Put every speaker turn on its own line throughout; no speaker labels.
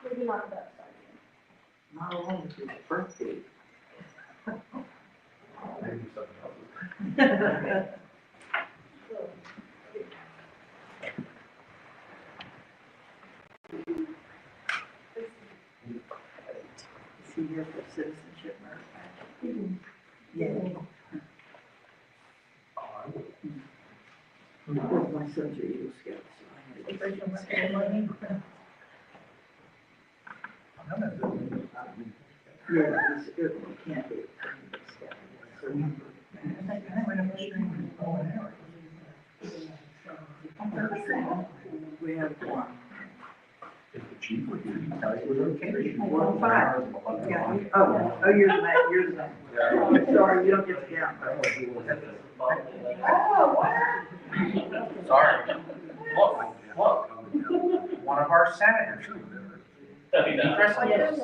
Maybe not that side.
Not alone with your birthday.
Maybe something else.
Is he here for citizenship, matter of fact? Yeah. Both my sons are Eagle Scouts, so I had to get them ceremony. Yeah, it's good, we can't be a Eagle Scout. So we have one.
If the chief would give you, tell you we're okay.
1-5. Yeah. Oh, you're the man, you're the man. Sorry, you don't get to count.
Oh, what?
Sorry. Look, one of our senators. He dressed like this.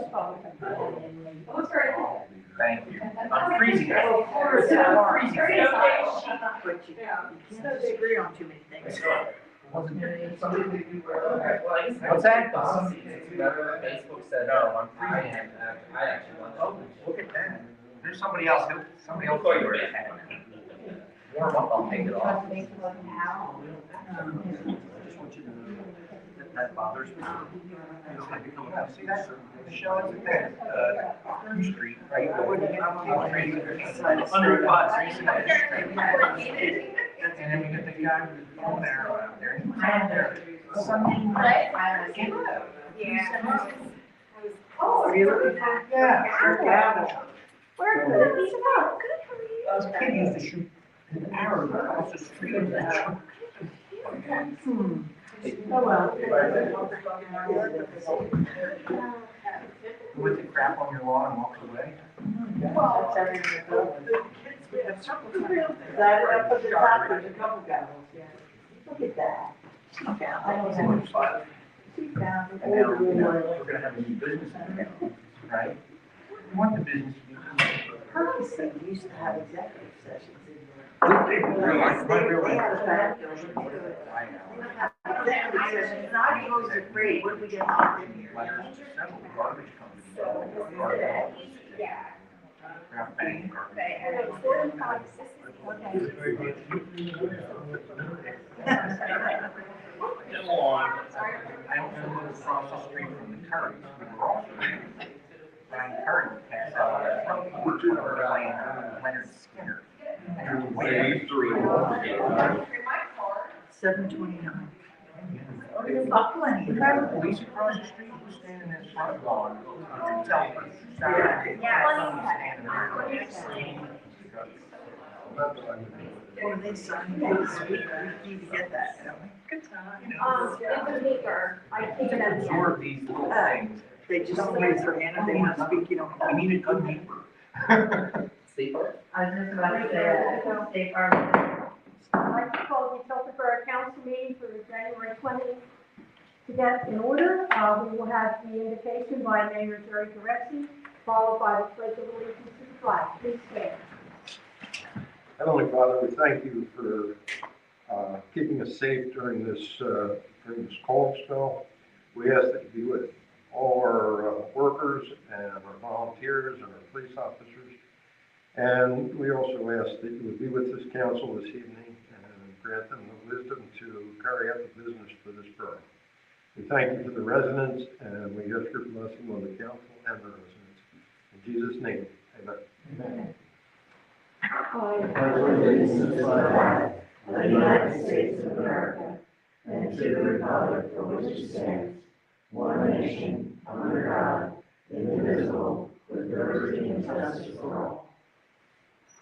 Thank you. I'm freezing.
Of course,
I'm
I'm
freezing.
But you can't disagree on too many things.
What's that?
Facebook said,
No, I'm
I actually want to.
Oh, look at that. There's somebody else who wear it. Warm up, I'll take it off. I just want you to know that bothers me. See that? Michelle, it's at New Street, right? Under the bus. And then we get the guy with the phone arrow out there. He was out there Sunday night.
Yeah.
Oh, are you looking for?
Yeah.
Where could it be about?
This kid used to shoot an arrow across the street.
Oh, well.
With the crap on your lawn and walked away.
Well,
That up at the top, there's a couple guys. Look at that. Okay, I don't have.
And now, we're gonna have a new business in town, right? We want the business to be.
Purposely, we used to have executive sessions in
My
there.
real
They had a fact.
I know.
Executive sessions, and I was afraid, what if we get locked in here?
Like, there's several garbage companies.
yeah.
Ground bank, garbage.
Okay, and it's 45,
I don't know what's across the street from the Currys. We were also Brian Curry passed out on the front porch when we were playing Leonard Skinner. And there was way
7:29. There's not plenty.
the guy with the police across the street was standing in his front lawn. Telford Borough. Standing
Well, they signed this week, we need to get that, don't we?
it's a meeker. I think that's.
absorb these little things.
They just raise their hand if they want to speak, you know.
We need a good neighbor.
State Park?
I was just about to say, State Farm.
I'd like to call the Telford Borough Council meeting for January 20th to get in order. We will have the invocation by Mayor Jerry Corretti, followed by the pledge of allegiance to the flag. Please stand.
Heavenly Father, we thank you for keeping us safe during this cold spell. We ask that you be with all our workers and our volunteers and our police officers. And we also ask that you would be with this council this evening and grant them the wisdom to carry out the business for this borough. We thank you for the residents, and we ask your blessing on the council and the residents. In Jesus' name, amen.
Amen.
I
The United States of America, and to the republic for which it stands, one nation, under God, indivisible, with liberty and justice for all.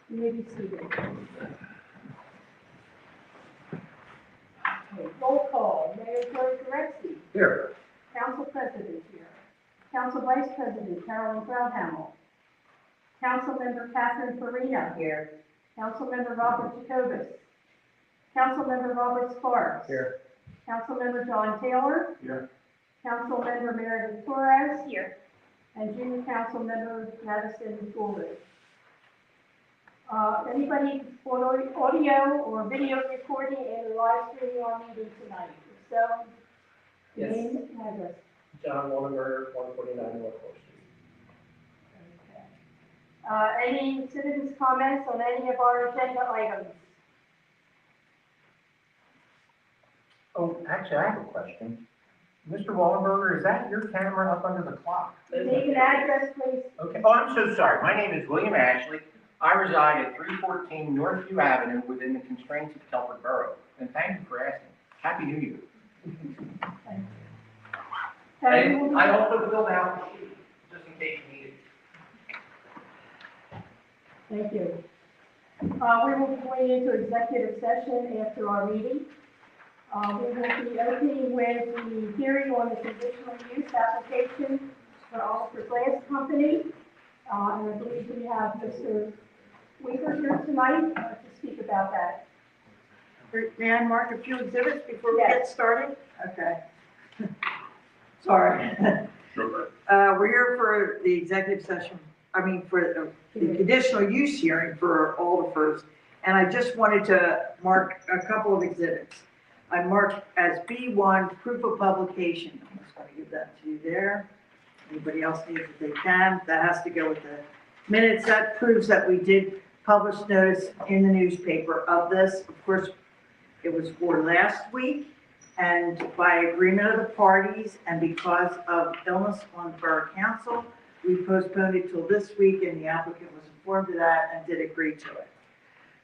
You may be seated. Roll call, Mayor Jerry Corretti.
Here.
Council President here. Council Vice President Carolyn Crowdhamel. Councilmember Catherine Farina.
Here.
Councilmember Robert Jacobus. Councilmember Robert Sparks.
Here.
Councilmember John Taylor.
Here.
Councilmember Meredith Torres.
Here.
And Junior Councilmember Madison Gould. Anybody for audio or video recording and live streaming our meeting tonight? If so,
Yes.
name and address.
John Wonneberger, 149 North Fourth Street.
Any citizens' comments on any of our agenda items?
Oh, actually, I have a question. Mr. Wallenberger, is that your camera up under the clock?
Name and address, please.
Okay, oh, I'm so sorry. My name is William Ashley. I reside at 314 Northview Avenue within the constraints of Telford Borough. And thank you for asking. Happy New Year. And I also filled out the sheet, just in case you need it.
Thank you. We will be going into executive session after our meeting. We will be opening with the hearing on the conditional use application for Ulster Glass Company. And I believe we have Mr. Weaver here tonight to speak about that.
May I mark a few exhibits before we
Yes.
get started? Okay. Sorry. We're here for the executive session, for the conditional use hearing for Alderfirst. And I just wanted to mark a couple of exhibits. I marked as B1, proof of publication. I'm just going to give that to you there. Anybody else needs it, they can. That has to go with the minutes. That proves that we did publish notice in the newspaper of this. Of course, it was for last week, and by agreement of the parties and because of illness on the Borough Council, we postponed it till this week, and the applicant was informed of that and did agree to it.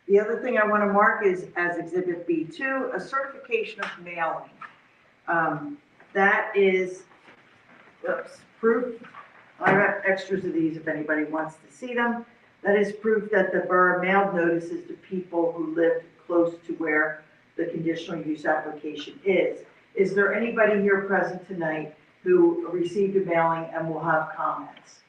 The other thing I want to mark is as Exhibit B2, a certification of mailing. That is proof. I have extras of these if anybody wants to see them. That is proof that the borough mailed notices to people who lived close to where the conditional use application is. Is there anybody here present tonight who received a mailing and will have comments?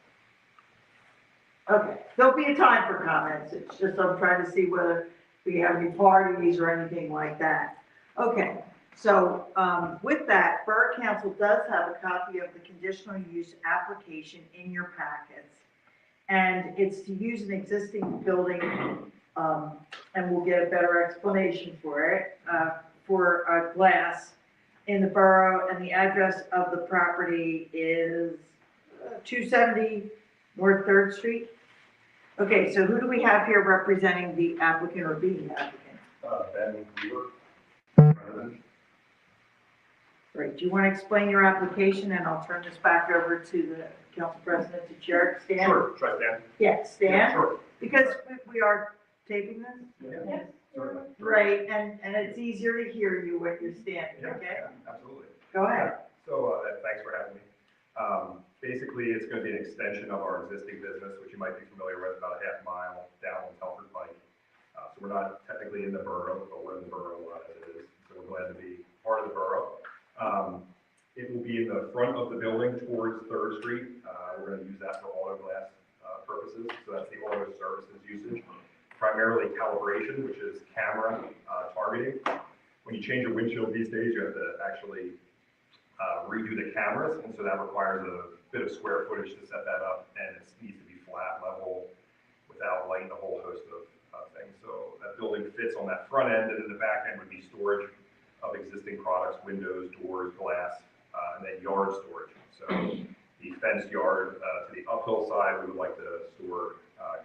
Okay, there'll be a time for comments. It's just I'm trying to see whether we have any parties or anything like that. Okay, so with that, Borough Council does have a copy of the conditional use application in your packets. And it's to use an existing building, and we'll get a better explanation for it, for glass in the borough, and the address of the property is 270 North 3rd Street. Okay, so who do we have here representing the applicant or being the applicant?
Ben Weaver.
Great. Do you want to explain your application, and I'll turn this back over to the council president to chair. Stan?
Sure, try Stan.
Yeah, Stan?
Yeah, sure.
Because we are taping this?
Yeah, certainly.
Right, and it's easier to hear you when you're standing,
Yeah,
okay?
yeah, absolutely.
Go ahead.
So, thanks for having me. Basically, it's going to be an extension of our existing business, which you might be familiar with, about a half mile down on Telford Pike. So we're not technically in the borough, but we're in the borough as it is. So we're glad to be part of the borough. It will be in the front of the building towards 3rd Street. We're going to use that for auto glass purposes. So that's the auto services usage. Primarily calibration, which is camera targeting. When you change a windshield these days, you have to actually redo the cameras, and so that requires a bit of square footage to set that up, and it needs to be flat, level, without light, and a whole host of things. So that building fits on that front end, and in the back end would be storage of existing products, windows, doors, glass, and then yard storage. So the fenced yard to the uphill side, we would like to store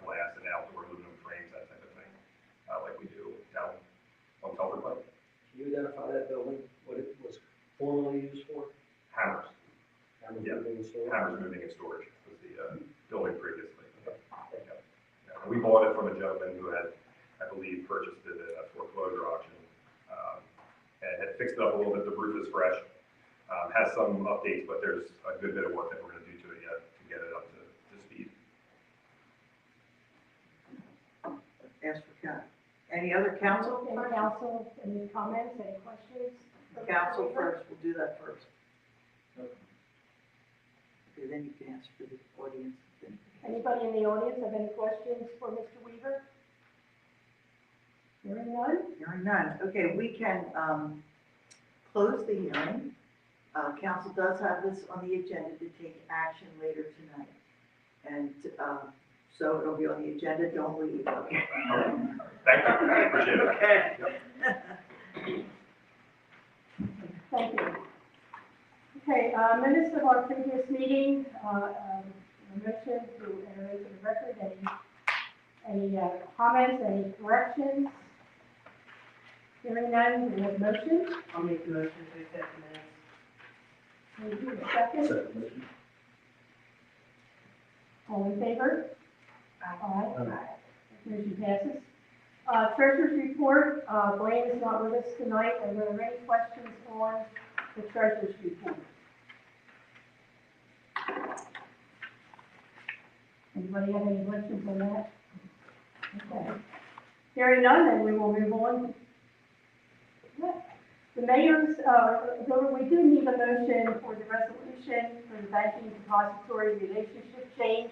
glass and outdoor aluminum frames, that type of thing, like we do down on Telford Pike.
Can you identify that building, what it was formerly used for?
Hammers.
Hammers
Yeah.
moving and storing?
Hammers moving and storage was the building previously. Yeah. Yeah. We bought it from a gentleman who had, I believe, purchased it at a foreclosure auction, and had fixed it up a little bit. The roof is fresh, has some updates, but there's a good bit of work that we're going to do to it yet to get it up to speed.
Ask for comment. Any other council?
Any council, any comments, any questions?
Council first, we'll do that first. Okay, then you can answer for the audience.
Anybody in the audience have any questions for Mr. Weaver? Hearing none?
Hearing none. Okay, we can close the hearing. Council does have this on the agenda to take action later tonight. And so it'll be on the agenda, don't leave, okay?
Thank you, I appreciate it.
Okay.
Thank you. Okay, minutes of our previous meeting, a motion to enter into the record, any comments, any corrections? Hearing none, we have a motion.
I'll make the motion to accept the minutes.
Thank you, a second. All in favor? Aye. Motion passes. Treasurer's report, Blaine is not with us tonight. Are there any questions on the treasurer's report? Anybody have any questions on that? Okay. Hearing none, then we will move on. The mayor's, we do need a motion for the resolution for the banking depository relationship change.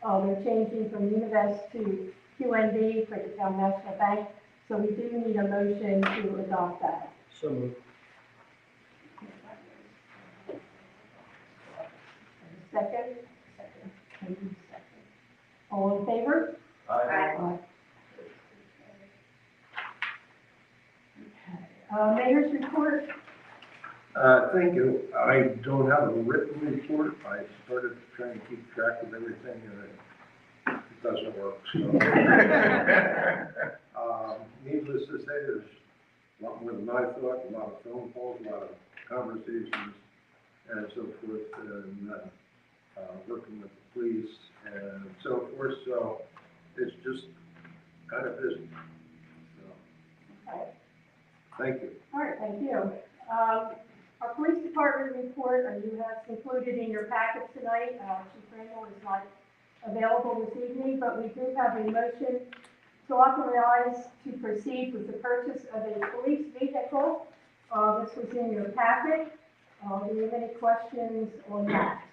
They're changing from Univest to QNB for the Town National Bank, so we do need a motion to adopt that.
So moved.
Second? Second. All in favor? Aye. Okay. Mayor's report?
Thank you. I don't have a written report. I started trying to keep track of everything and it doesn't work, so. Needless to say, there's a lot more than I thought, a lot of phone calls, a lot of conversations and so forth, and working with the police and so forth, so it's just kind of busy. So,
Okay.
thank you.
All right, thank you. Our police department report, you have included in your packet tonight. Chief Randall is not available this evening, but we do have a motion to authorize to proceed with the purchase of a police vehicle. This was in your packet. Do you have any questions on that?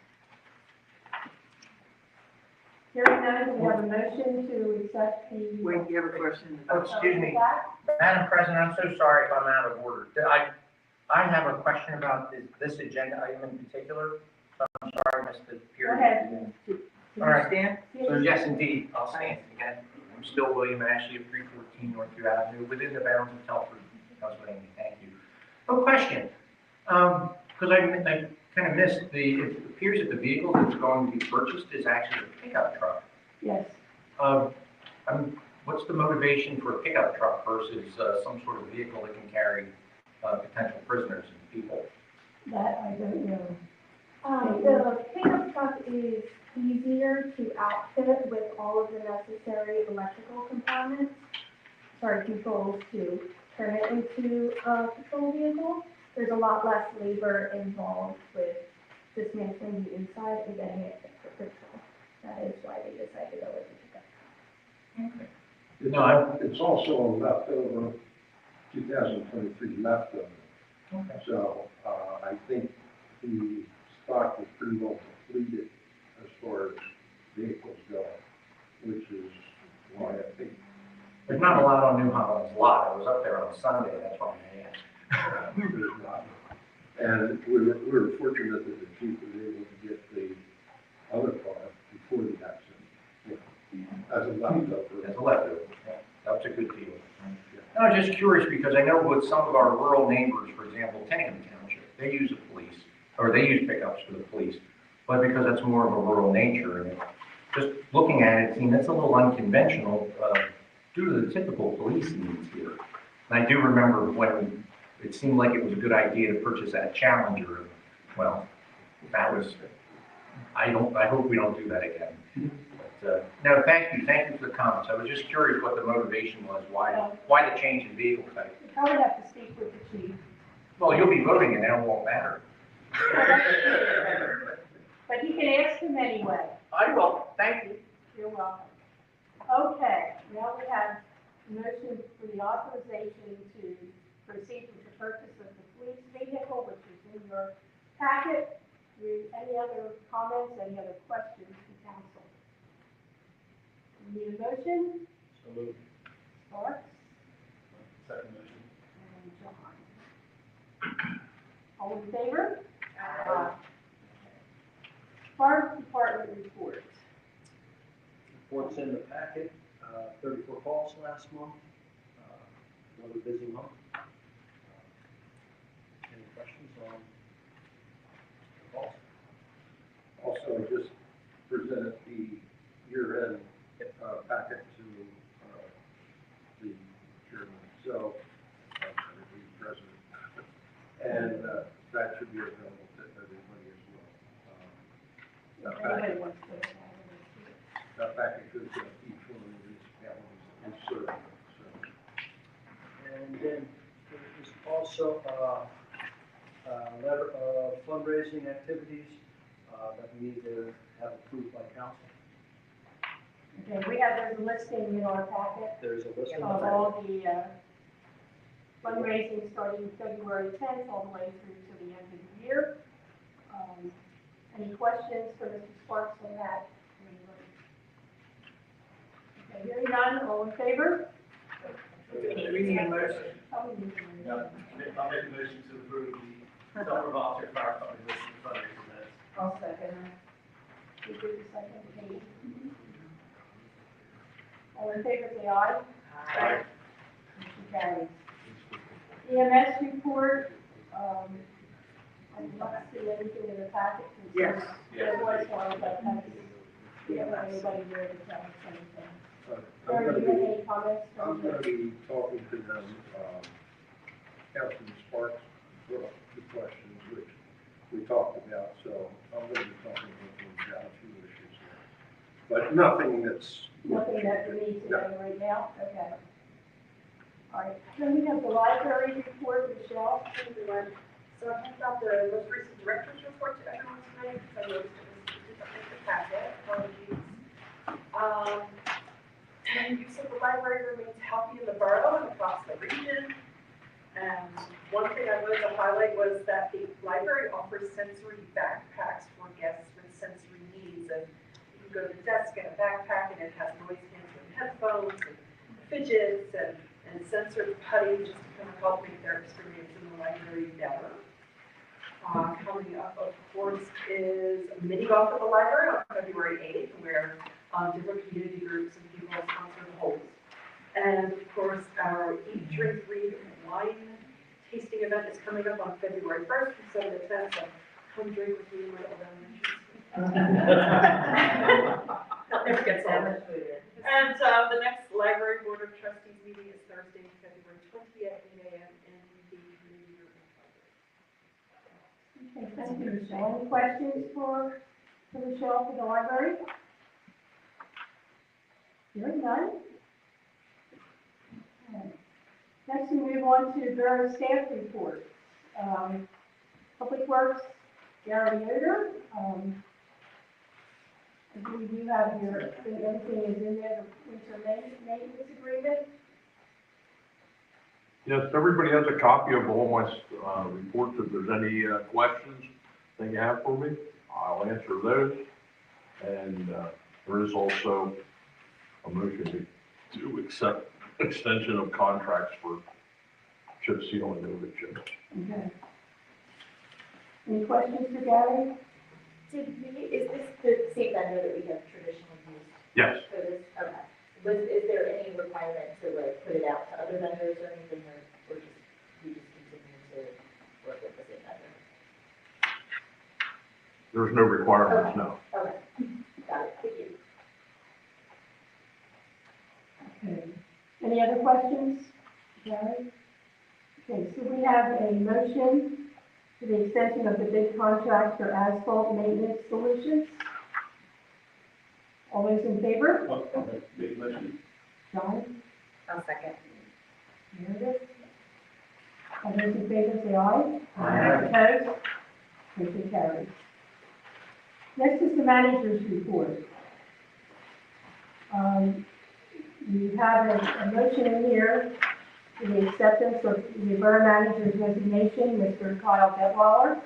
Hearing none, we have a motion to accept the.
Wait, you have a question?
Oh, excuse me.
That?
Madam President, I'm so sorry if I'm out of order. I have a question about this agenda item in particular. So I'm sorry I missed the period.
Go ahead.
Can you
All right.
stand?
So yes, indeed, I'll stand again. I'm still William Ashley of 314 Northview Avenue, within the bounds of Telford, Pennsylvania. Thank you. A question, because I kind of missed it appears that the vehicle that's going to be purchased is actually a pickup truck.
Yes.
What's the motivation for a pickup truck versus some sort of vehicle that can carry potential prisoners and people?
That I don't know.
The pickup truck is easier to outfit with all of the necessary electrical controls to turn it into a patrol vehicle. There's a lot less labor involved with dismantling the inside and getting it fit for patrol. That is why they decided to go with the pickup truck.
It's,
No,
it's also a leftover, 2023 leftover.
Okay.
So, I think the stock is pretty well completed as far as vehicles go, which is why I think.
There's not a lot on New Holland's lot. I was up there on Sunday, that's why I asked.
There's not. And we were fortunate that the chief was able to get the other car before the accident. As a leftover.
As a leftover, yeah, that was a good deal. I was just curious because I know with some of our rural neighbors, for example, Tenham Township, they use a police, or they use pickups for the police, but because that's more of a rural nature, and just looking at it, it seems that's a little unconventional due to the typical police needs here. And I do remember when it seemed like it was a good idea to purchase that Challenger. Well, that was, I hope we don't do that again. But, no, thank you for the comments. I was just curious what the motivation was, why the change in vehicle type.
You probably have to speak with the chief.
Well, you'll be voting and now it won't matter.
But you can ask him anyway.
I will, thank you.
You're welcome. Okay, now we have a motion for the authorization to proceed with the purchase of the police vehicle, which is in your packet. Any other comments, any other questions from council? Need a motion?
So moved.
Sparks
Second motion.
and John. All in favor? Aye. Fire department report.
Reports in the packet, 34 calls last month, another busy month. Any questions on
And that should be available to everybody as well.
If anybody wants to.
That package is each one of these counties is certain, so.
And then there is also a letter of fundraising activities that we need to have approved by council.
Okay, we have, there's a listing in our packet
There's a list
of
of
all the fundraising starting February 10th all the way through to the end of the year. Any questions for Mr. Sparks on that? Okay, hearing none, all in favor?
We need a motion.
Oh, we need a motion.
I'll make a motion to approve the Telford Volunteer Fire Company list of fundraising events.
I'll second that. We do the second, Kate. All in favor, say aye.
Aye.
Motion carries. EMS report, I did not see anything in the packet.
Yes.
There was one, but that's, we don't have anybody here to tell us anything.
I'm
Sarah,
gonna
do you have
be,
any comments?
I'm gonna be talking to them, Councilman Sparks, brought up the questions which we talked about, so I'm gonna be talking with them about a few issues there. But nothing that's.
Nothing that we need to know right now? Okay. All right, then we have the library report, Michelle.
Everyone. So I handed out the most recent director's report to everyone tonight, because I noticed it was in the packet. Apologies. And use of the library remains healthy in the borough and across the region. And one thing I wanted to highlight was that the library offers sensory backpacks for guests with sensory needs. And you can go to the desk and a backpack, and it has noise canceling headphones and fidgets and sensory putty just to kind of help make their experience in the library better. Coming up, of course, is mini golf at the library on February 8th, where different community groups and people sponsor the holes. And of course, our Eat, Drink, Read, Wine tasting event is coming up on February 1st from 7 to 10, so come drink with me in my little Never gets old. And the next library board of trustees meeting is Thursday, February 20th at 8 a.m. in the community room.
Okay, thank you, Michelle. Any questions for Michelle for the library? Hearing none. Okay. Next, we move on to borough staff report. Public Works, Gary Yoder. I believe you have your, I think everything is in there, the winter maintenance agreement.
Yes, everybody has a copy of all my reports. If there's any questions that you have for me, I'll answer those. And there is also a motion to accept extension of contracts for chip seal and over chips.
Okay. Any questions for Gary?
Is this the same vendor that we have traditionally used
Yes.
for this? Okay. Is there any requirement to like put it out to other vendors or anything, or we just continue to work with the same vendor?
There's no requirements, no.
Okay, got it, thank you.
Okay. Any other questions, Gary? Okay, so we have a motion for the extension of the bid contract for asphalt maintenance solutions. All those in favor?
Big motion.
John?
I'll second.
Meredith? All those in favor, say aye.
Aye.
Opposed? Motion carries. Next is the manager's report. You have a motion in here for the acceptance of the borough manager's resignation, Mr. Kyle Detweiler.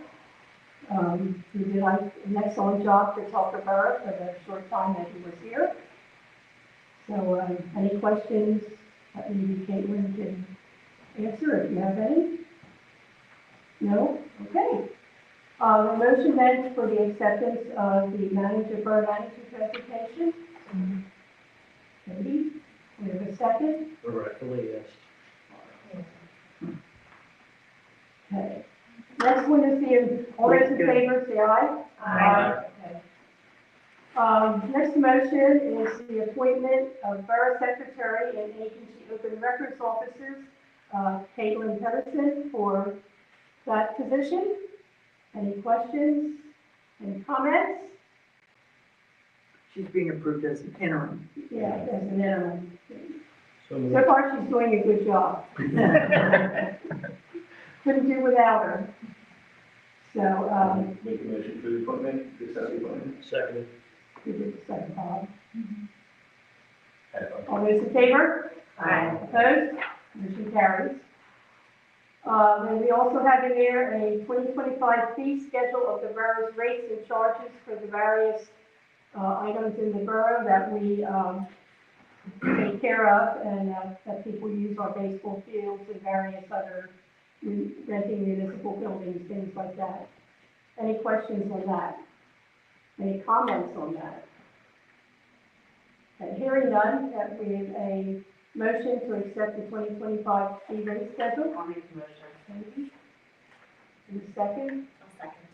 He did an excellent job for Telford Borough for the short time that he was here. So, any questions that maybe Caitlin can answer if you have any? No? Okay. The motion then for the acceptance of the borough manager's resignation. Katie, we have a second?
Correctly, yes.
Okay. Next one is all those in favor, say aye.
Aye.
Okay. Next motion is the appointment of borough secretary and agency open records officers, Caitlin Pedersen, for that position. Any questions? Any comments?
She's being approved as an interim.
Yeah, as an interim.
So
So
moved.
far, she's doing a good job. Couldn't do without her. So,
Make a motion for the appointment, accept the appointment.
Second.
you did the second, Bob. All those in favor?
Aye.
Opposed? Motion carries. And we also have in there a 2025 fee schedule of the borough's rates and charges for the various items in the borough that we take care of and that people use our baseball fields and various other renting municipal buildings, things like that. Any questions on that? Any comments on that? Okay, hearing none, that we have a motion to accept the 2025 fee rate schedule.
I'll make the motion.
Thank you. And a second,
I'll second.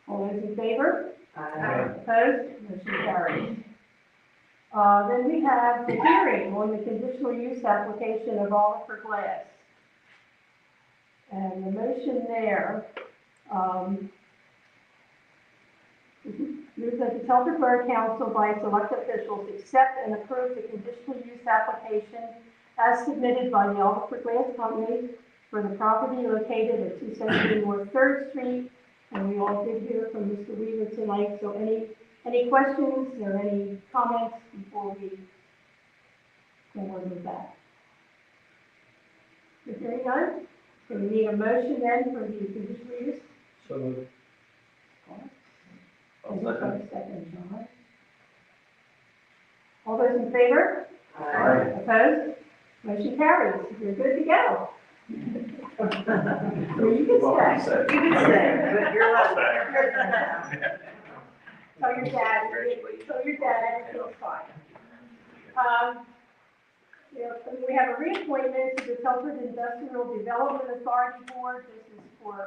all those in favor?
Aye.
Opposed? Motion carries. Then we have the hearing on the conditional use application of Oliver Glass. And the motion there, moves that the Telford Borough Council by its elected officials accept and approve the conditional use application as submitted by the Oliver Glass Company for the property located at 217 North 3rd Street. And we all did hear from Mr. Weaver tonight, so any questions or any comments before we go on with that? If hearing none, so we need a motion then for the conditional use.
So moved.
Second, John. All those in favor?
Aye.
Opposed? Motion carries. You're good to go. Well, you can stay.
You can stay, but you're allowed.
Tell your dad, everything's fine. We have a reappointment to the Telford Industrial Development Authority Board. This is for,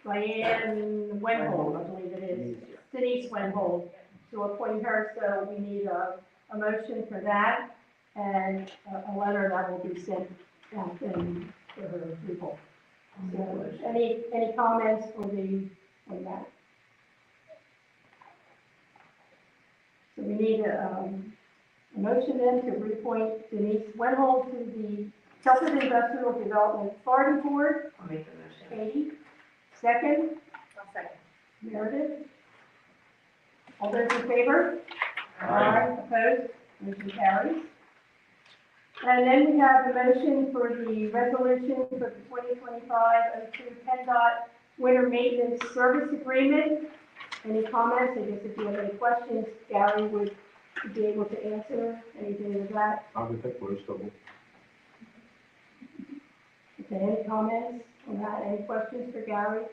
Diane Wenhold, I believe it is, Denise Wenhold, to appoint her, so we need a motion for that, and a letter that will be sent out then for her approval. So, any comments on that? So we need a motion then to reappoint Denise Wenhold to the Telford Industrial Development Authority Board.
I'll make the motion.
Katie, second.
I'll second.
Meredith? All those in favor? Aye. Opposed? Motion carries. And then we have the motion for the resolution for the 2025-02 PennDOT Winter Maintenance Service Agreement. Any comments? I guess if you have any questions, Gary would be able to answer anything of that.
I would think most of them.
Okay, any comments on that? Any questions for Gary?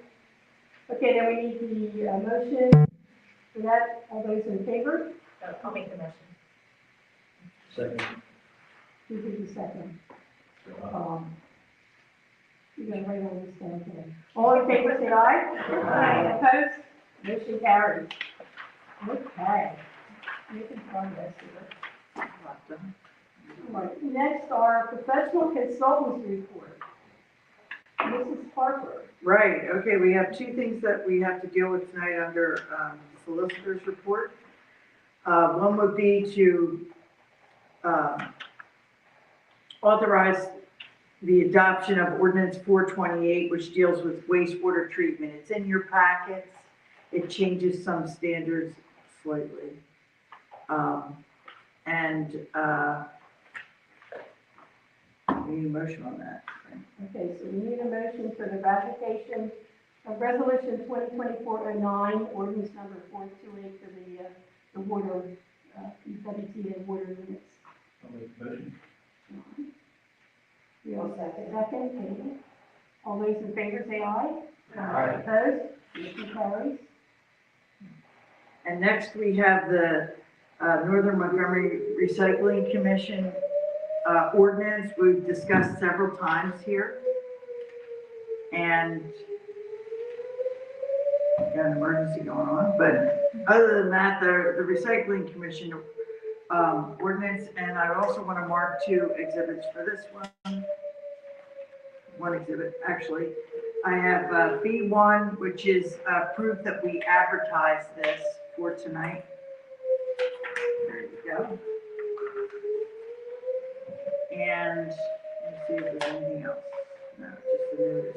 Okay, then we need the motion for that. All those in favor?
I'll make the motion.
Second.
Who did the second? You're gonna write all this down today. All in favor, say aye. Aye. Opposed? Motion carries. Okay. Making progress here. All right, next, our professional consultants report. Mrs. Harper.
Right, okay, we have two things that we have to deal with tonight under solicitor's report. One would be to authorize the adoption of ordinance 428, which deals with wastewater treatment. It's in your packets. It changes some standards slightly. We need a motion on that.
Okay, so we need a motion for the ratification of resolution 2024-09, ordinance number 428 for the water, WTA water units.
I'll make the motion.
We all second, Katie. All those in favor say aye.
Aye.
Opposed? Motion carries.
And next, we have the Northern Montgomery Recycling Commission ordinance we've discussed several times here. And got an emergency going on, but other than that, the Recycling Commission ordinance, and I also want to mark 2 exhibits for this one. One exhibit, actually. I have B1, which is proof that we advertised this for tonight. There you go. And let's see if there's anything else. No, just the notice.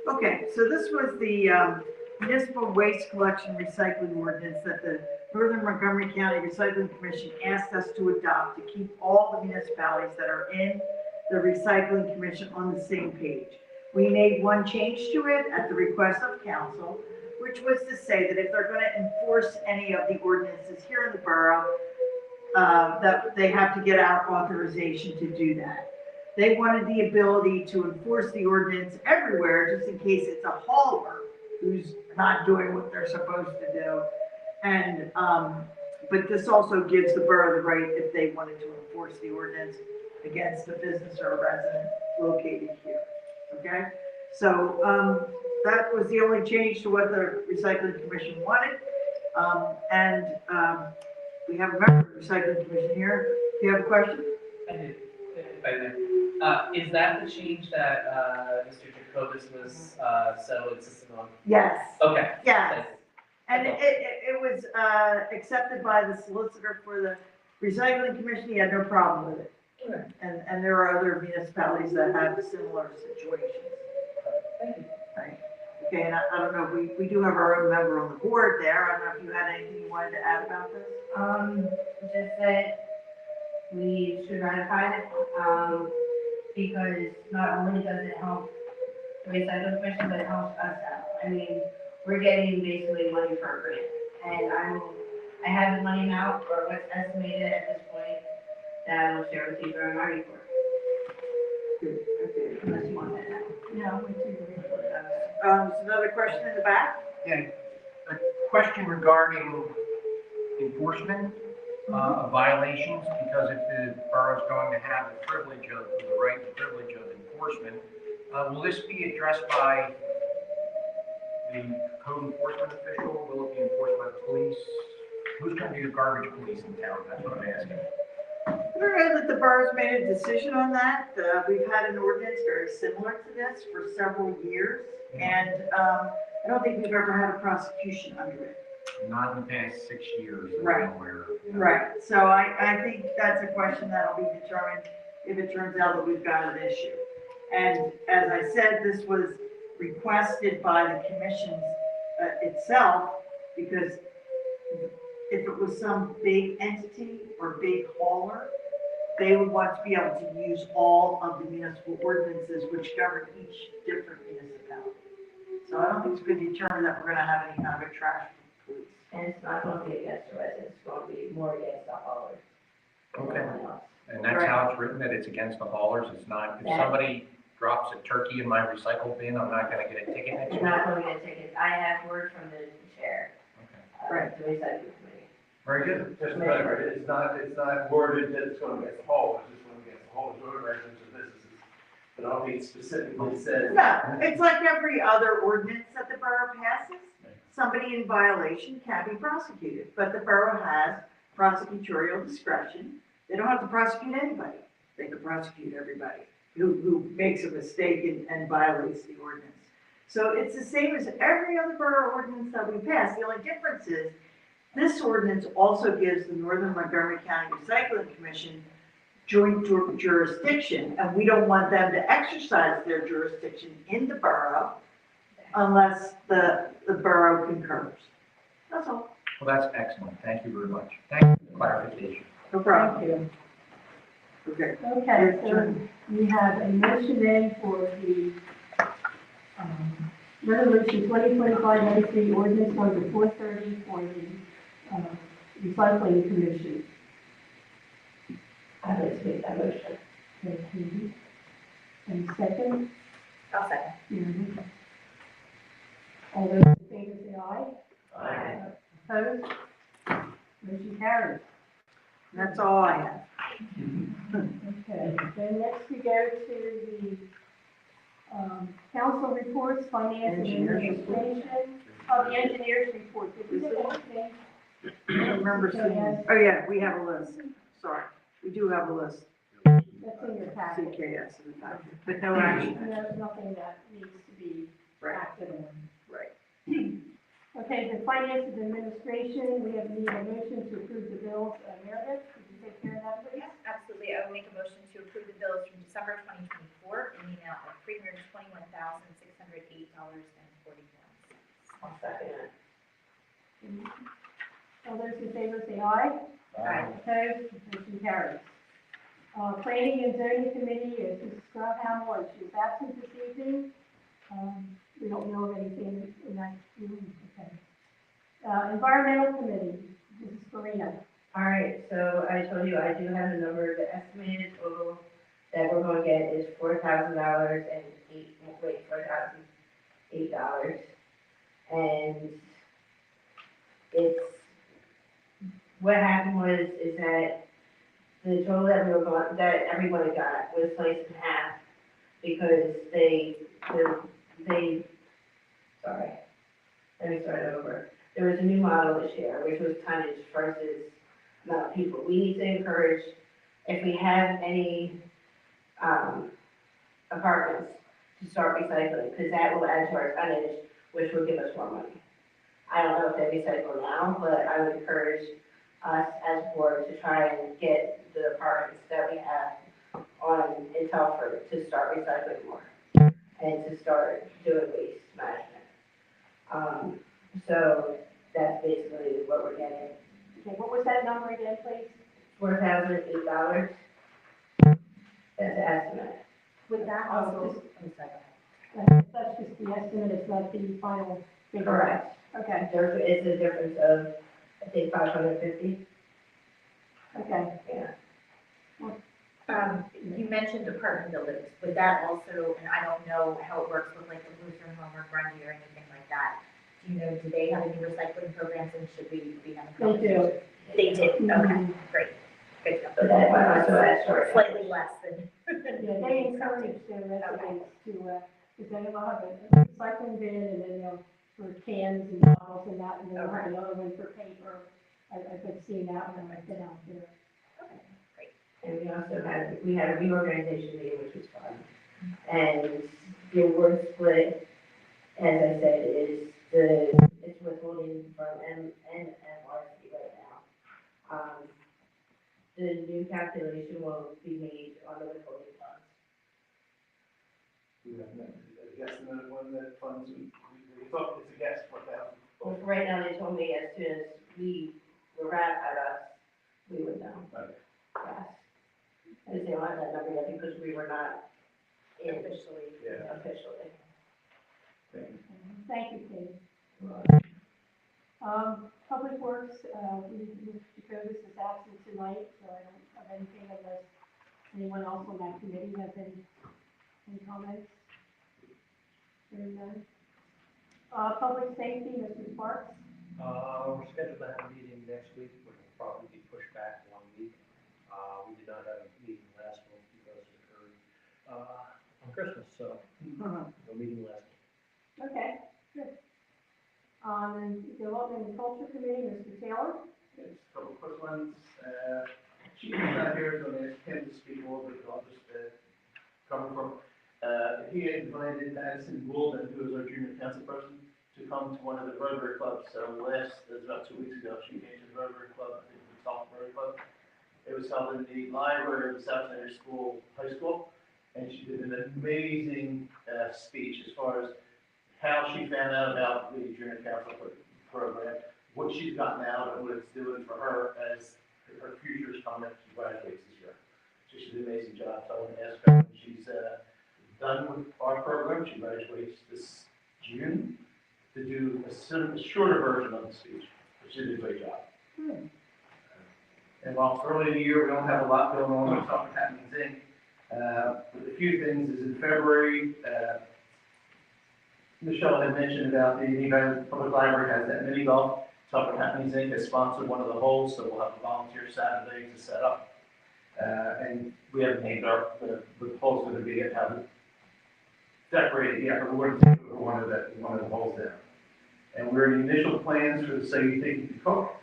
Okay, so this was the municipal waste collection recycling ordinance that the Northern Montgomery County Recycling Commission asked us to adopt to keep all the municipalities that are in the recycling commission on the same page. We made one change to it at the request of council, which was to say that if they're going to enforce any of the ordinances here in the borough, that they have to get our authorization to do that. They wanted the ability to enforce the ordinance everywhere, just in case it's a hauler who's not doing what they're supposed to do. And, but this also gives the borough the right, if they wanted to enforce the ordinance against a business or a resident located here, okay? So, that was the only change to what the recycling commission wanted. We have a member of the recycling commission here. Do you have a question?
I do. Is that the change that, Mr. Jacobus was, so insistent on?
Yes.
Okay.
Yes. And it was, accepted by the solicitor for the recycling commission. He had no problem with it.
Okay.
And there are other municipalities that have similar situations.
Thank you.
Right. Okay, and I don't know, we do have our own member on the board there. I don't know if you had anything you wanted to add about this?
Just that we should ratify it, because not only does it help the recycling commission, but it helps us out. I mean, we're getting basically money for a grant, and I have the money now, or what's estimated at this point, that I will share with you during my report.
Good, okay.
Unless you want that now.
No, we do the report.
There's another question in the back?
Yeah, a question regarding enforcement of violations, because if the borough is going to have the privilege of, the right and privilege of enforcement, will this be addressed by the code enforcement official? Will it be enforced by the police? Who's going to be the garbage police in town? That's what I'm asking.
I don't know that the borough's made a decision on that. We've had an ordinance very similar to this for several years, and I don't think we've ever had a prosecution under it.
Not in the past 6 years.
Right. Right, so I think that's a question that'll be determined if it turns out that we've got an issue. And as I said, this was requested by the commission itself, because if it was some big entity or big hauler, they would want to be able to use all of the municipal ordinances which govern each different municipality. So I don't think it's going to determine that we're going to have any kind of a trash police.
And it's not going to be against the residents, it's going to be more against the haulers.
Okay. And that's how it's written, that it's against the haulers. It's not, if somebody drops a turkey in my recycle bin, I'm not going to get a ticket next week.
You're not going to get a ticket. I have word from the chair,
Right.
the recycling committee.
Very good.
Just to clarify, it's not worded that it's going against the haulers, it's going against the haulers or residents or businesses. But I mean, specifically says.
No, it's like every other ordinance that the borough passes. Somebody in violation can be prosecuted, but the borough has prosecutorial discretion. They don't have to prosecute anybody. They can prosecute everybody who makes a mistake and violates the ordinance. So it's the same as every other borough ordinance that we pass. The only difference is this ordinance also gives the Northern Montgomery County Recycling Commission joint jurisdiction, and we don't want them to exercise their jurisdiction in the borough unless the borough concurs. That's all.
Well, that's excellent. Thank you very much. Thank you for the clarification.
No problem.
Thank you.
Okay.
Okay, so we have a motion in for the resolution 2025-93 ordinance number 430 for the recycling commission.
I would make that motion.
Thank you. And second?
I'll second.
Mhm. All those in favor say aye.
Aye.
Opposed? Motion carries.
That's all I have.
Okay, then next we go to the council reports, finance and
Engineers report.
administration. Oh, the engineer's report. Did we get anything
I don't remember seeing, oh yeah, we have a list, sorry, we do have a list,
That's in your packet.
CKS in the packet, but no action.
There's nothing that needs to be
Right.
acted on.
Right.
Okay, the finance and administration, we have need a motion to approve the bills. Meredith, could you take care of that, please?
Yes, absolutely. I will make a motion to approve the bills from December 2024 in the amount of $321,608.41.
I'll second it.
All those in favor say aye.
Aye.
Opposed, motion carries. Planning and zoning committee is Mrs. Graham, and she is absent this evening. We don't know of anything in that room, okay. Environmental committee, Mrs. Farina.
All right, so I told you I do have a number, the estimated total that we're going to get is $4,000 and $4,008. And it's, what happened is that the total that that everybody got was sliced in half because sorry, let me start over. There was a new model this year, which was tonnage versus amount of people. We need to encourage, if we have any, apartments, to start recycling, because that will add to our tonnage, which will give us more money. I don't know if they recycle now, but I would encourage us as a board to try and get the apartments that we have in Telford to start recycling more and to start doing waste management. So that's basically what we're getting.
Okay, what was that number again, please?
$4,008. That's the estimate.
With that also, that's just the estimate, it's not the final figure.
Correct.
Okay,
There is a difference of, I think, 550.
okay.
Yeah.
You mentioned apartment buildings, would that also, and I don't know how it works with like a Lutheran home or Grundy or anything like that. Do you know, do they have any recycling programs and should we be having?
They do.
They do,
Mhm.
okay, great. Good to know.
But that might also add short.
Slightly less than.
Yeah, they encourage their residents to, because they will have a recycling bin and then they'll, for cans and bottles and that, and then they'll have another one for paper. I've been seeing that when I've been out there.
Okay, great.
And we also had a reorganization meeting, which was fun. And the award split, as I said, it's withholding from NMRC right now. The new calculation will be made on the withholding funds.
We have a guesstimate of when that funds, we thought it's a guess, 4,000.
Well, for right now, they told me as soon as we were ratified us, we would know.
Okay.
Yes. And they don't have that number yet because we were not in
Officially.
Yeah.
officially.
Thank you.
Thank you, Katie. Public Works, Mr. Jacobus is absent tonight, so I don't have anything unless anyone else on that committee has any comments. Hearing none. Public Safety, Mr. Sparks.
We're scheduled to have a meeting next week, which will probably be pushed back 1 week. We did not have a meeting last month because it occurred, on Christmas, so no meeting last month.
Okay, good. And Development and Culture Committee, Mr. Taylor.
Just a couple quick ones. She's not here, so I'm going to ask him to speak a little bit, but I'll just cover from. He had invited Madison Goulden, who is our junior council person, to come to one of the Rotary clubs. So that's about 2 weeks ago, she came to the Rotary Club, I think it was the Telford Borough Club. It was held in the library of the South Center School, High School, and she did an amazing speech as far as how she found out about the junior council program, what she's gotten out and what it's doing for her as her future is coming up, she graduates this year. So she did an amazing job. So I want to ask her when she's done with our program, she graduates this June, to do a shorter version of the speech, but she did a great job.
Good.
And while early in the year, we don't have a lot going on with Telford Happenings Inc. A few things is in February, Michelle had mentioned about the Nevada Public Library has that mini golf. Telford Happenings Inc. has sponsored one of the holes, so we'll have a volunteer Saturday to set up. And we haven't named the hole's going to be at how decorated yet, but we're going to take one of the holes there. And we're in the initial plans for the So You Think You Can Cook.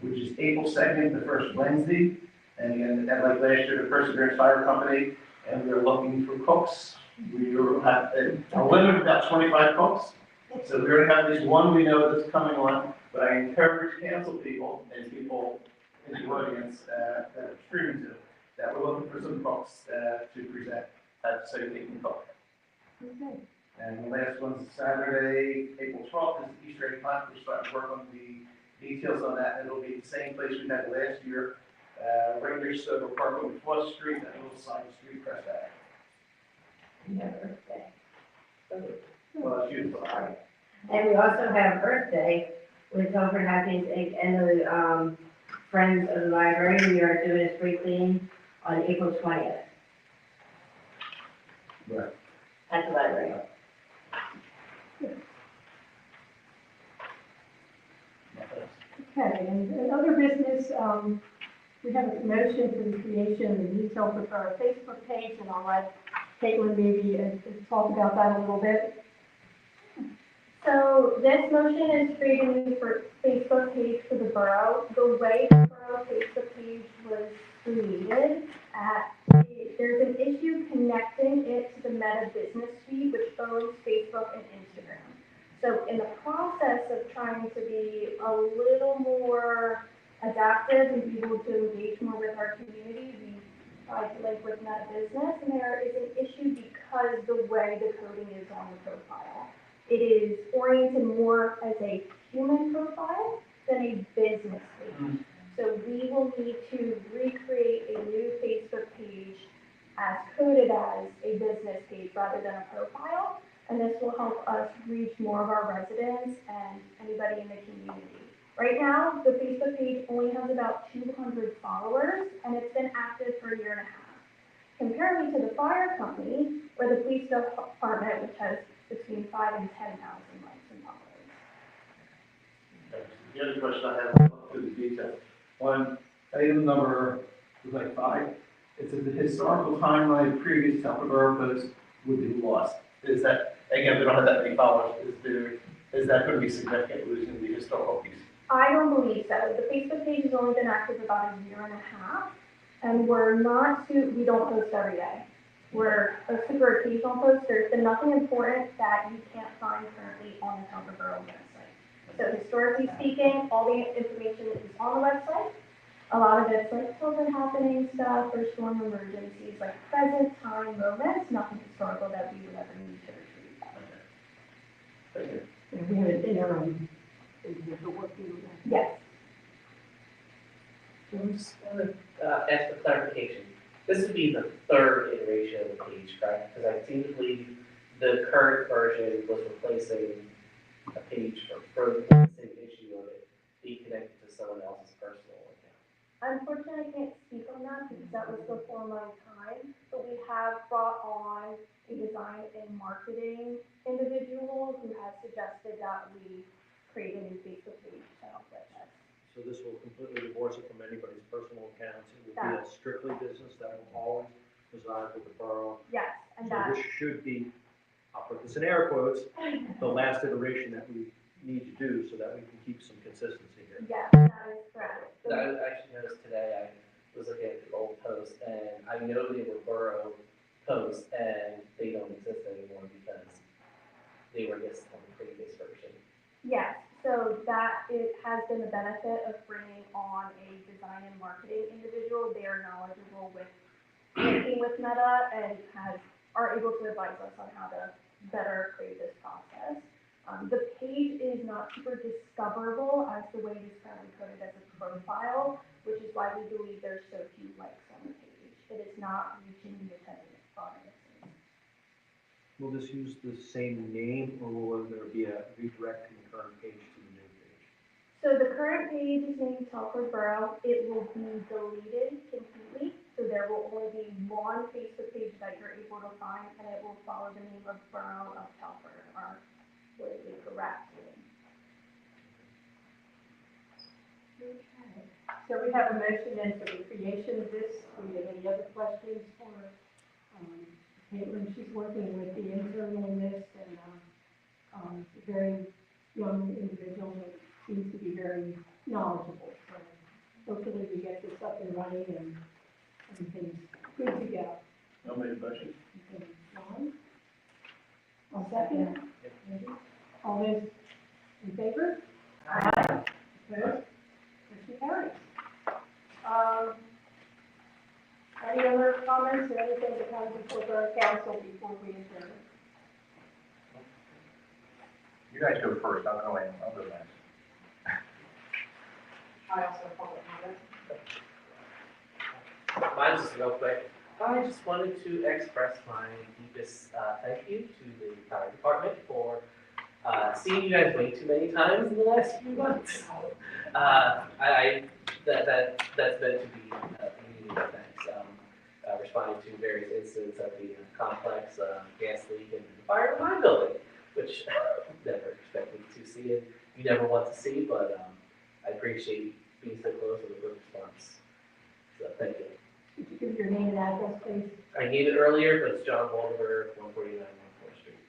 which is April 2nd, the first Wednesday. And again, and like last year, the Perseverance Fire Company, and we are looking for cooks. We have a limit of about 25 cooks. So we already have at least one we know that's coming on, but I encourage council people and people in the audience that are streaming to, that we're looking for some cooks to present, so they can cook.
Okay.
And the last one's Saturday, April 12th, is the Easter egg hunt. We're starting to work on the details on that, and it'll be the same place we had last year. Right near Stover Park on 4th Street, that little side street, press that. Well, it's beautiful.
And we also have birthday with Telford Happy's Egg and the, Friends of the Library. We are doing a spring cleaning on April 20th.
Right.
At the library.
Okay, and other business, we have a promotion for the creation of the new Telford Borough Facebook page, and I'll let Caitlin maybe talk about that a little bit.
So this motion is creating a new Facebook page for the borough. The way the borough Facebook page was created, there's an issue connecting it to the Meta Business Suite, which owns Facebook and Instagram. So in the process of trying to be a little more adaptive and be able to engage more with our community, we tried to link with Meta Business, and there is an issue because the way the coding is on the profile. It is oriented more as a human profile than a business page. So we will need to recreate a new Facebook page as coded as a business page rather than a profile. And this will help us reach more of our residents and anybody in the community. Right now, the Facebook page only has about 200 followers, and it's been active for a year and a half. Comparing to the fire company, or the police department, which has between 5,000 and 10,000 likes and followers.
The other question I have, through the detail, on item number, like 5, it says the historical timeline of previous Telford Borough posts would be lost. Is that, again, we don't have that many followers, is that going to be significant, losing the historical piece?
I don't believe so. The Facebook page has only been active about a year and a half, and we don't post every day. We're a super occasional post. There's been nothing important that you can't find currently on the Telford Borough website. So historically speaking, all the information is on the website. A lot of it's like Telford happening stuff, or storm emergencies, like present time moments, nothing historical that we would ever need to retrieve.
Thank you.
And we have an interim, the work we do.
Yes.
I just want to ask for clarification. This would be the third iteration of the page, correct? Because I seem to believe the current version was replacing a page for the same issue of it being connected to someone else's personal account.
Unfortunately, I can't speak on that because that was before my time, but we have brought on a design and marketing individual who has suggested that we create a new Facebook page to help with this.
So this will completely divorce it from anybody's personal accounts. It will be a strictly business that will always reside with the borough.
Yes, and
So
that,
this should be, I'll put this in air quotes, the last iteration that we need to do so that we can keep some consistency here.
yes, that is correct.
I actually noticed today, I was looking at the old posts, and I know they were borough posts, and they don't exist anymore because they were just on the previous version.
Yes, so that it has been the benefit of bringing on a design and marketing individual. They are knowledgeable with working with Meta and are able to advise us on how to better create this process. The page is not super discoverable as the way it is currently coded as a profile, which is why we believe there's so few likes on the page. It is not reaching the intended audience.
Will this use the same name, or will there be a redirect from the current page to the new page?
So the current page is named Telford Borough. It will be deleted completely. So there will only be one Facebook page that you're able to find, and it will follow the name of Borough of Telford, our politically correct name.
Okay. So we have a motion then for the creation of this. Do we have any other questions for Caitlin? She's working with the internal list and a very young individual that seems to be very knowledgeable. So hopefully we get this up and running and everything's good to go.
No made motion.
I'll second. All those in favor? Aye. Opposed? Motion carries. Any other comments or anything that comes before the council before we adjourn?
You guys go first, I'll go next.
I also have public comment.
Mine's just real quick. I just wanted to express my deepest thank you to the fire department for seeing you guys way too many times in the last few months. That's meant to be a community of thanks. Responding to various incidents of the complex gas leak and fire in my building, which never expected to see and you never want to see, but I appreciate being so close with a good response. So thank you.
Could you give your name and address, please?
I gave it earlier, but it's John Waldberg, 149 North 4th Street.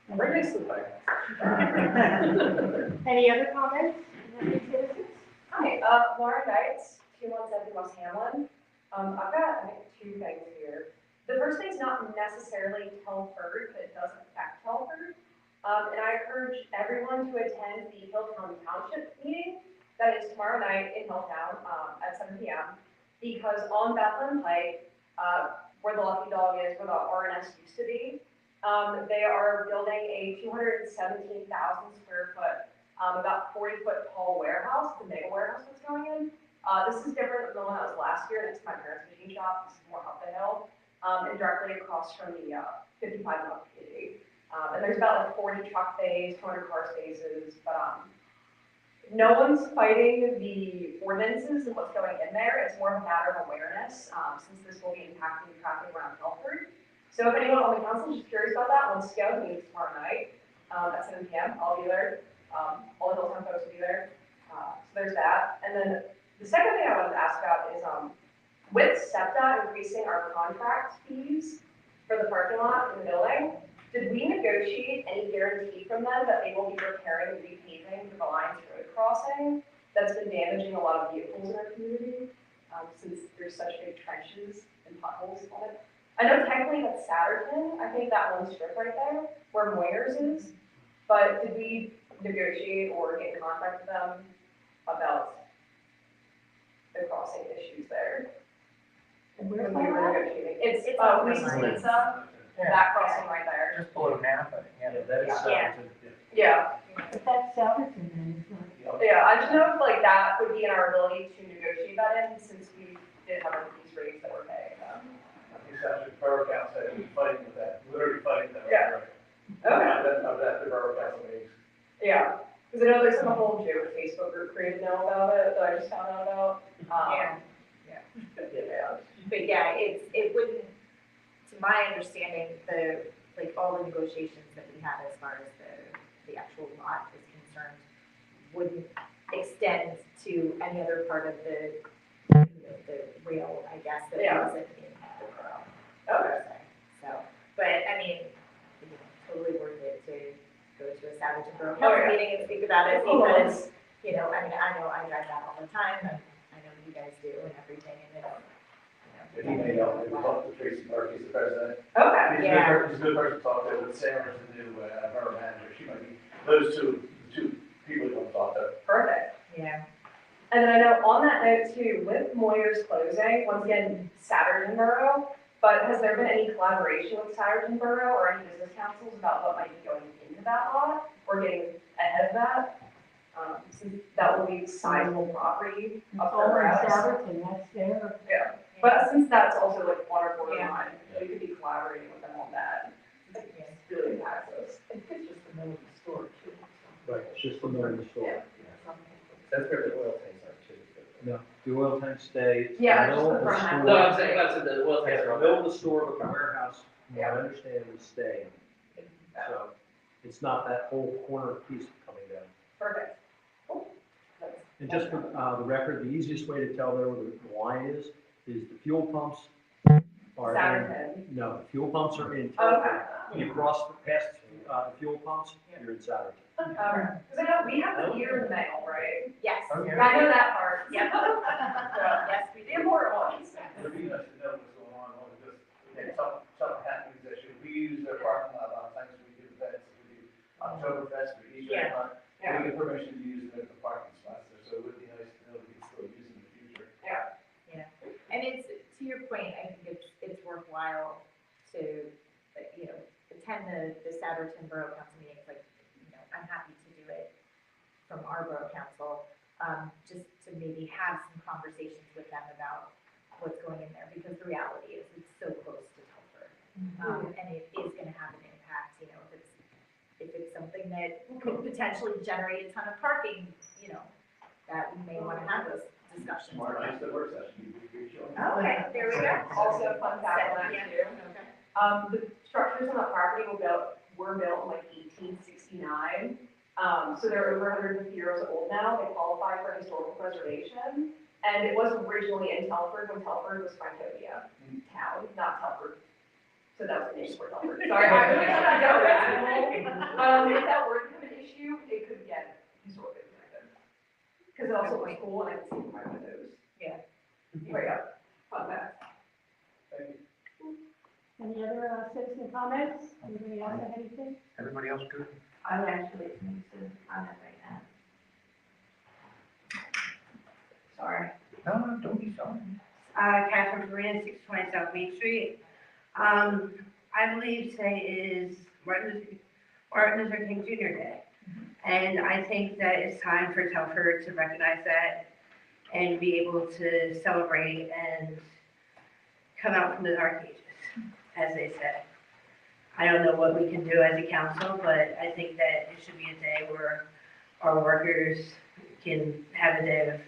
Right next to the fire.
Any other comments? Any citizens?
Hi, Lauren Knights, 217 West Hamlin. I've got, I think, two things here. The first thing's not necessarily Telford, but it does affect Telford. And I urge everyone to attend the Hilltown Township meeting that is tomorrow night in Hilltown at 7 p.m. Because on Bethlehem Pike, where the Lucky Dog is, where the RNS used to be, they are building a 217,000 square foot, about 40-foot tall warehouse, the mega warehouse that's going in. This is different than the one that was last year. Next to my parents' machine shop. This is more up the hill, and directly across from the 55 North PD. And there's about like 40 truck bays, 200 car spaces, but no one's fighting the ordinances and what's going in there. It's more of a matter of awareness, since this will be impacting traffic around Telford. So if anyone on the council is curious about that, wants to go, the meeting's tomorrow night at 7 p.m. I'll be there. All the Hilltown folks will be there. So there's that. And then the second thing I wanted to ask about is with SEPTA increasing our contract fees for the parking lot in the building, did we negotiate any guarantee from them that they will be repairing and repaving the Reliance Road crossing that's been damaging a lot of vehicles in our community, since there's such big trenches and potholes on it? I know technically that's Satterton, I think that one strip right there, where Moyers is, but did we negotiate or get in contact with them about the crossing issues there?
And
When
where's
we were
that?
negotiating, it's
on
Lisa's
Reliance.
Pizza, that crossing right there.
Just below Napa,
Yeah, that is
Yeah.
something.
Yeah,
But that's Salverton then, it's not.
yeah, I just know if like that would be in our ability to negotiate that in, since we did have our fees raised that we're paying them.
I think South Borough Council had been fighting with that, literally fighting that.
Yeah.
Okay. Of that, the Borough Council meetings.
Yeah, because I know there's some whole Jewish Facebook group created now about it, that I just found out about.
Yeah.
Yeah.
But yeah, it wouldn't, to my understanding, all the negotiations that we had as far as the actual lot is concerned, wouldn't extend to any other part of the rail, I guess, that wasn't in the borough.
Okay.
So, but I mean, totally worth it to go to a Savage and Borough
Oh, yeah.
Council meeting and speak about it, because, I know I drive that all the time, and I know you guys do and everything, and it's,
And he made out, it was up to Tracy Clark, he's the president.
Okay.
He's a good person to talk to, with Sarah as the new borough manager, she might be, those two people you want to talk to.
Perfect.
yeah.
And then I know on that note too, with Moyers closing, once again, Satterton Borough, but has there been any collaboration with Satterton Borough or any business councils about what might be going into that lot or getting ahead of that? Since that will be sizable property
It's
up
all
there.
in Salverton, that's there.
Yeah, but since that's also like water border
Yeah.
line, we could be collaborating with them on that. It really impacts us.
It's just the middle of the store, too. Right, it's just the middle of the store.
That's where the oil tanks are too.
No, the oil tanks stay. in
Yeah,
the middle
just
of
the
the
front
store.
half.
No, I'm saying, that's in the oil
Yeah,
tanks
the
are on
middle of the store, but the warehouse, from what I
Yeah.
understand, is staying. So it's not that whole corner piece coming down.
Perfect. Cool.
And just for the record, the easiest way to tell there where the line is the fuel pumps are in.
Satterton.
No, the fuel pumps are in
Okay.
Telford. You cross past the fuel pumps, you're in Satterton.
Because I know we have the meter in the mail, right?
Yes.
Oh, yeah.
I know that part.
Yep. Yes, we
The
do.
important ones.
It'd be nice to know what's going on, because, again, something happens that should, we use their parking lot a lot of times, we do events, we do Oktoberfest, we Easter
Yeah.
hunt. We get permission to use the parking spots there, so it would be nice to know we can still use in the future.
Yeah. And it's, to your point, I think it's worthwhile to, attend the Souderton Borough Council meetings, like, I'm happy to do it from our Borough Council, just to maybe have some conversations with them about what's going in there, because the reality is it's so close to Telford. And it is gonna have an impact, if it's something that could potentially generate a ton of parking, that we may wanna have those discussions.
Smart, nice to work session.
Okay, there we go.
Also, fun fact on that
Yeah.
too.
Okay.
The structures on the property were built in like 1869. So they're over 150 years old now. They qualify for historical preservation. And it was originally in Telford when Telford was Francovia town, not Telford. So that was the name for Telford. Sorry, I really should have done that. If that were to become an issue, it could get historically protected. Because it also was cool and I could see from my windows.
Yeah.
Here we go. Fun fact.
Thank you.
Any other citizen comments? Anybody else have anything?
Everybody else good?
I would actually make some comment right now. Sorry.
No, don't be sorry.
Catherine Farina, 620 South Main Street. I believe today is Martin Luther King Jr. Day. And I think that it's time for Telford to recognize that and be able to celebrate and come out from the dark ages, as they say. I don't know what we can do as a council, but I think that it should be a day where our workers can have a day of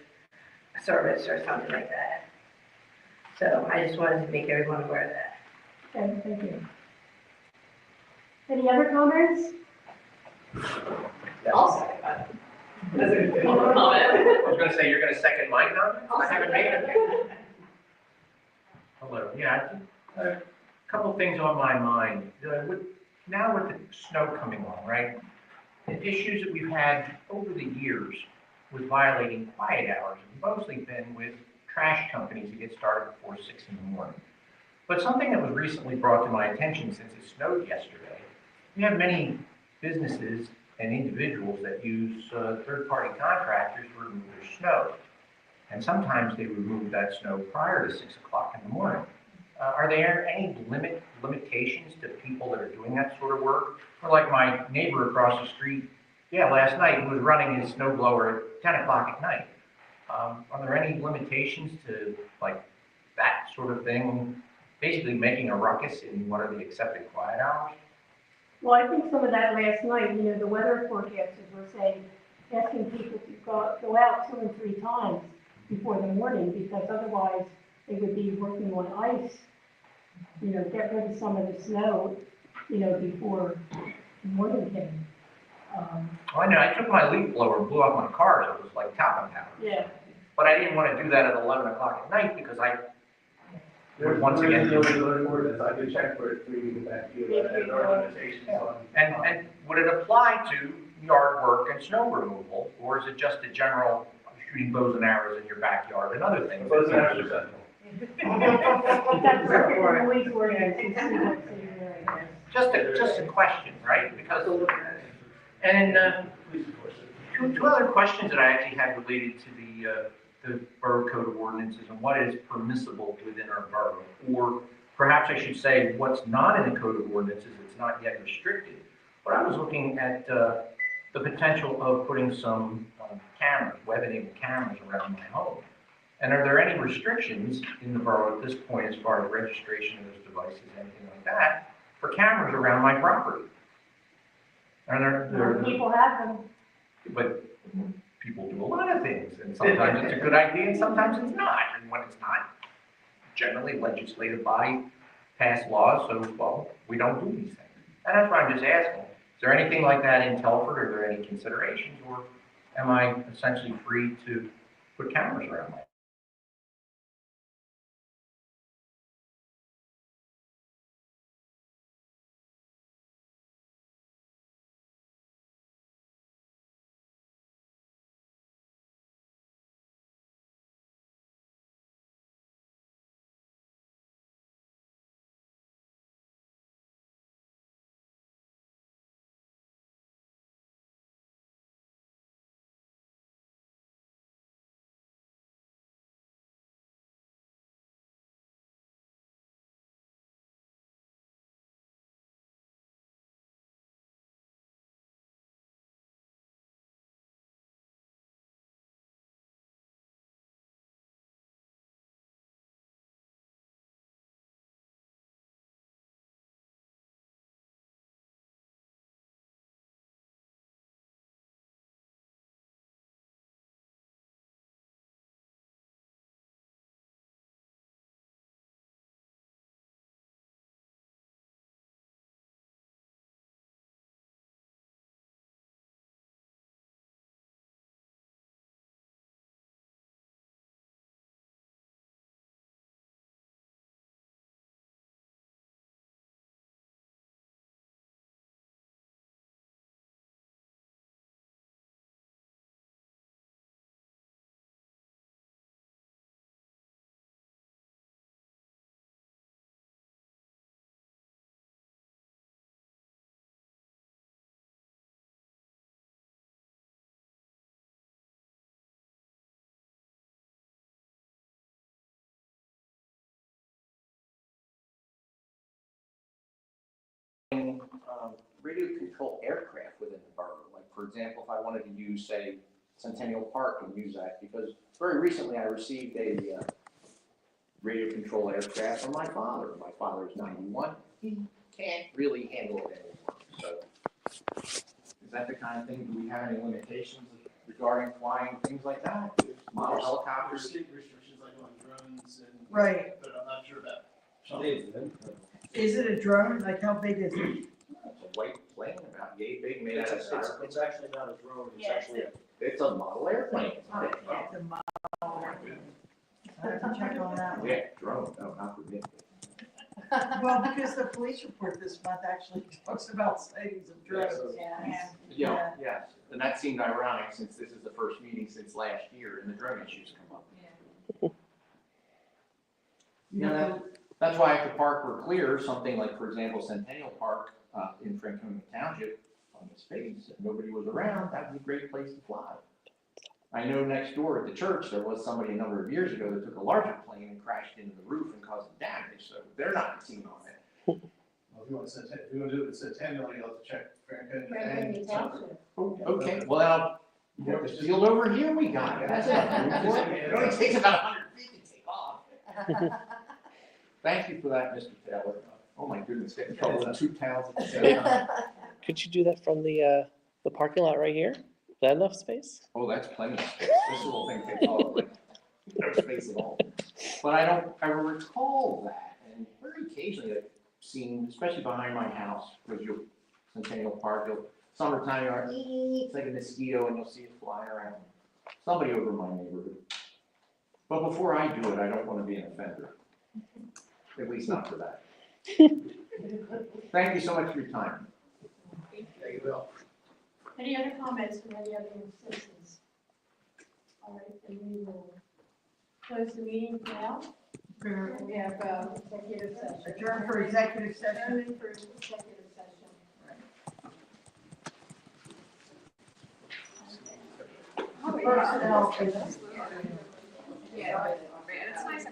service or something like that. So I just wanted to make everyone aware of that.
Okay, thank you. Any other comments?
I'll second that. That's a good comment.
I was gonna say, you're gonna second my comment? I haven't made it yet. Hello, yeah, a couple things on my mind. Now with the snow coming on, right? The issues that we've had over the years with violating quiet hours have mostly been with trash companies that get started before 6 in the morning. But something that was recently brought to my attention since it snowed yesterday, we have many businesses and individuals that use third-party contractors to remove their snow. And sometimes they remove that snow prior to 6 o'clock in the morning. Are there any limitations to people that are doing that sort of work? Or like my neighbor across the street, last night he was running his snow blower at 10 o'clock at night. Are there any limitations to like that sort of thing? Basically making a ruckus in what are the accepted quiet hours?
Well, I think some of that last night, the weather forecasters were saying, asking people to go out 2 and 3 times before the morning, because otherwise they would be working on ice, get rid of some of the snow, before the morning came.
I know, I took my leaf blower and blew up my car, so it was like talcum powder.
Yeah.
But I didn't want to do that at 11 o'clock at night because I would once again.
I could check for it for you to get back to you, and there are limitations on.
And would it apply to yard work and snow removal, or is it just a general shooting bows and arrows in your backyard and other things?
Bows and arrows are central.
That's the noise ordinance, and see what's in there, I guess.
Just a question, right? Because, and two other questions that I actually had related to the borough code of ordinances and what is permissible within our borough. Or perhaps I should say what's not in the code of ordinances, it's not yet restricted. But I was looking at the potential of putting some cameras, web-enabled cameras around my home. And are there any restrictions in the borough at this point as far as registration of those devices, anything like that, for cameras around my property? Are there
People have them.
but people do a lot of things, and sometimes it's a good idea, and sometimes it's not. And when it's not, generally legislated by passed laws, so, well, we don't do these things. And that's why I'm just asking, is there anything like that in Telford? Are there any considerations, or am I essentially free to put cameras around my radio control aircraft within the borough. Like, for example, if I wanted to use, say, Centennial Park and use that, because very recently I received a radio control aircraft from my father. My father's 91. He can't really handle it anymore. So is that the kind of thing, do we have any limitations regarding flying things like that? Model helicopters?
Restrictions like on drones and.
Right.
But I'm not sure about.
Is it a drone? Like, how big is it?
It's a white plane about yay big, made out of styrofoam.
It's actually not a drone, it's
Yeah,
actually
It's a model airplane.
It's a model. I have to check on that one.
Yeah, drone, no, not for me.
Well, because the police report this month actually talks about sightings of drones.
Yeah, yes, and that seemed ironic since this is the first meeting since last year and the drone issues come up. You know, that's why if the park were clear, something like, for example, Centennial Park in Franconia Township, on the space, if nobody was around, that would be a great place to fly. I know next door at the church, there was somebody a number of years ago that took a larger plane and crashed into the roof and caused damage, so they're not keen on it.
Well, if you want to do it in Centennial, you'll have to check Franklin and Telford.
Okay, well, the field over here, we got it, that's enough room for it. It only takes about 100 feet to take off. Thank you for that, Mr. Taylor. Oh my goodness, getting in trouble in two towns at the same time.
Could you do that from the parking lot right here? Is that enough space?
Oh, that's plenty of space. This little thing takes all, like, no space at all. But I recall that, and very occasionally I've seen, especially behind my house, because you'll, Centennial Park, summertime, you're like, it's like a mosquito, and you'll see it fly around. Somebody over my neighborhood. But before I do it, I don't want to be an offender. At least not for that. Thank you so much for your time.
There you go.
Any other comments from any other citizens? All right, then we will close the meeting now. We have executive session.
Adjourn for executive session.
Adjourn for executive session.
Personnel.
Yeah, it's nice.